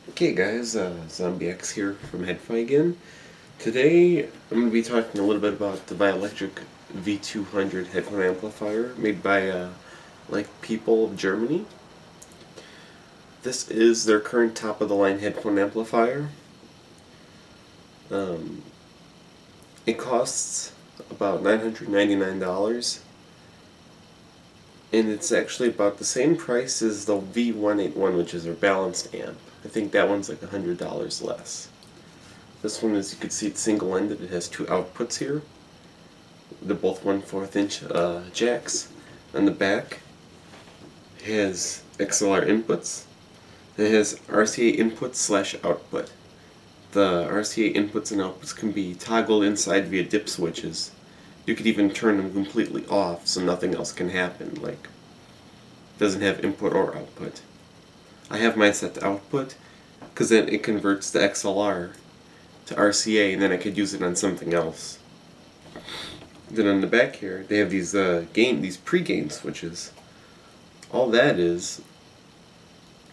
Okay guys, Zombie X here from Headphone again. Today I'm going to be talking a little bit about the Violectric V200 headphone amplifier made by people of Germany. This is their current top of the line headphone amplifier. Um, it costs about $999 and it's actually about the same price as the V181, which is their balanced amp. I think that one's like $100 less. This one, as you can see, it's single-ended. It has two outputs here. They're both 1/4 inch jacks. On the back, it has XLR inputs. It has RCA input / output. The RCA inputs and outputs can be toggled inside via dip switches. You could even turn them completely off so nothing else can happen, like it doesn't have input or output. I have mine set to output because then it converts the XLR to RCA and then I could use it on something else. Then on the back here they have these these pre-gain switches. All that is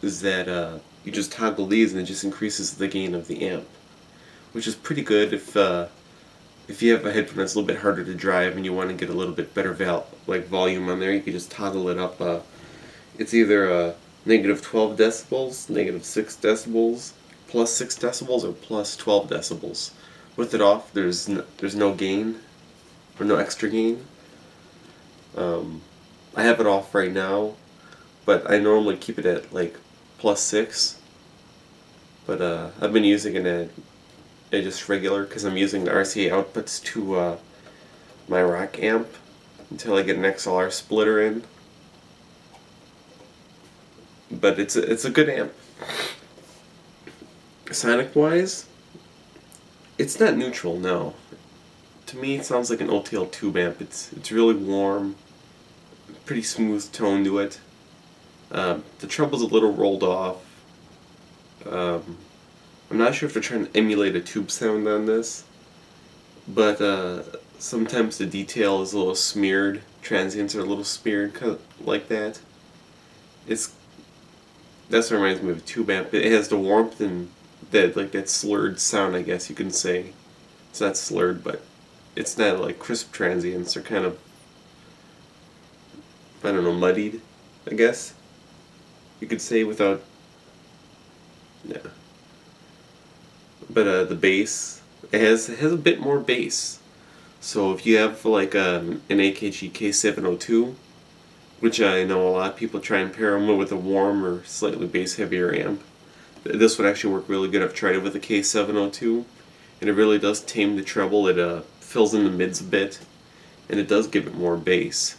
that you just toggle these and it just increases the gain of the amp, which is pretty good if you have a headphone that's a little bit harder to drive and you want to get a little bit better volume on there. You can just toggle it up. It's either negative 12 decibels, negative 6 decibels, plus 6 decibels, or plus 12 decibels. With it off, there's no gain, or no extra gain. I have it off right now, but I normally keep it at like plus 6. But I've been using it at just regular because I'm using the RCA outputs to my rack amp until I get an XLR splitter in. But it's a good amp. Sonic wise, it's not neutral, no. To me, it sounds like an OTL tube amp. It's really warm, pretty smooth tone to it. The treble's a little rolled off. I'm not sure if they're trying to emulate a tube sound on this, but sometimes the detail is a little smeared. Transients are a little smeared like that. That's what reminds me of a tube amp. It has the warmth and that slurred sound, I guess you can say. It's not slurred, but it's not like crisp transients. They're kind of, I don't know, muddied, I guess you could say, without, yeah. But the bass, it has a bit more bass. So if you have like an AKG K702, which I know a lot of people try and pair them with a warm or slightly bass heavier amp, this would actually work really good. I've tried it with a K702, and it really does tame the treble. It fills in the mids a bit, and it does give it more bass.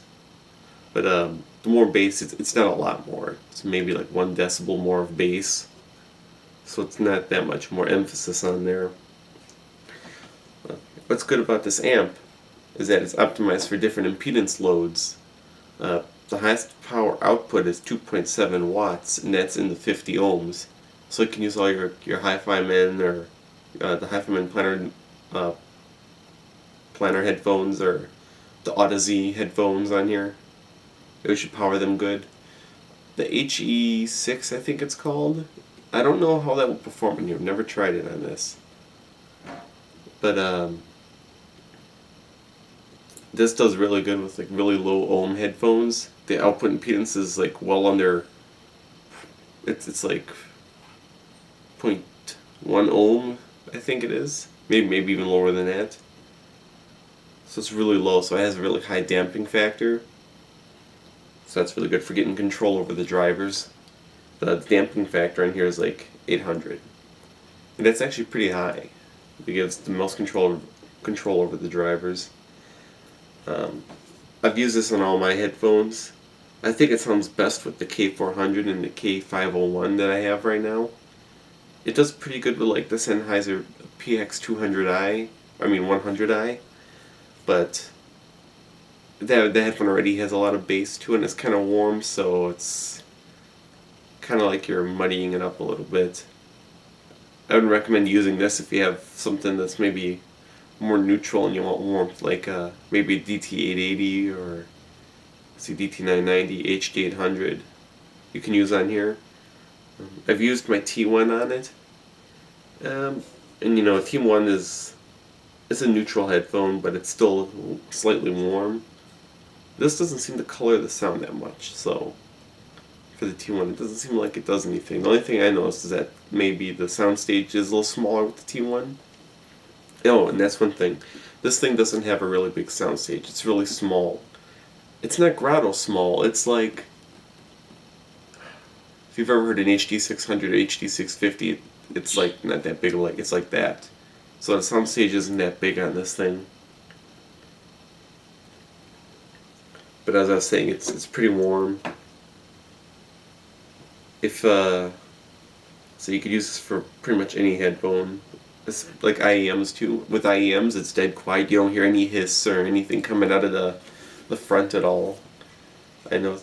But the more bass, it's not a lot more. It's maybe like 1 decibel more of bass, so it's not that much more emphasis on there. What's good about this amp is that it's optimized for different impedance loads. The highest power output is 2.7 watts, and that's in the 50 ohms. So you can use all your Hi-Fi Men or the Hi-Fi Men planner headphones or the Auto-Z headphones on here. It should power them good. The HE6, I think it's called. I don't know how that will perform in here. I've never tried it on this. But this does really good with like really low ohm headphones. The output impedance is like well under, it's like 0.1 ohm, I think it is. Maybe even lower than that. So it's really low, so it has a really high damping factor. So that's really good for getting control over the drivers. The damping factor on here is like 800. And that's actually pretty high. It gives the most control over the drivers. I've used this on all my headphones. I think it sounds best with the K400 and the K501 that I have right now. It does pretty good with like the Sennheiser PX200i, 100i, but the headphone already has a lot of bass to it and it's kind of warm, so it's kind of like you're muddying it up a little bit. I would recommend using this if you have something that's maybe more neutral and you want warmth, like maybe a DT880 or DT990, HD800 you can use on here. I've used my T1 on it, and you know, T1 is it's a neutral headphone, but it's still slightly warm. This doesn't seem to color the sound that much, so for the T1 it doesn't seem like it does anything. The only thing I noticed is that maybe the soundstage is a little smaller with the T1. Oh, and that's one thing. This thing doesn't have a really big soundstage. It's really small. It's not grotto small. It's like, if you've ever heard an HD 600 or HD 650, it's like not that big. Like it's like that. So the soundstage isn't that big on this thing. But as I was saying, it's pretty warm. If so you could use this for pretty much any headphone. It's like IEMs too. With IEMs, it's dead quiet. You don't hear any hiss or anything coming out of the front at all. I know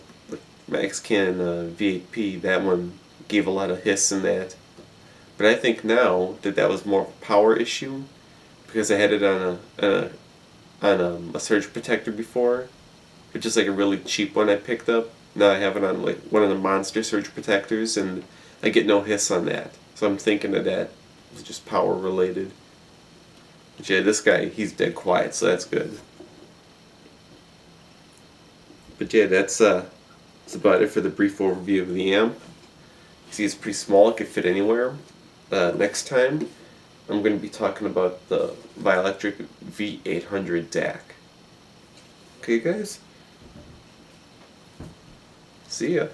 my X-Can V8P, that one gave a lot of hiss in that. But I think now that was more of a power issue because I had it on a surge protector before, which is like a really cheap one I picked up. Now I have it on like one of the monster surge protectors, and I get no hiss on that. So I'm thinking that was just power related. But yeah, this guy, he's dead quiet, so that's good. But yeah, that's about it for the brief overview of the amp. You see, it's pretty small; it could fit anywhere. Next time, I'm going to be talking about the Violectric V800 DAC. Okay, guys. See ya.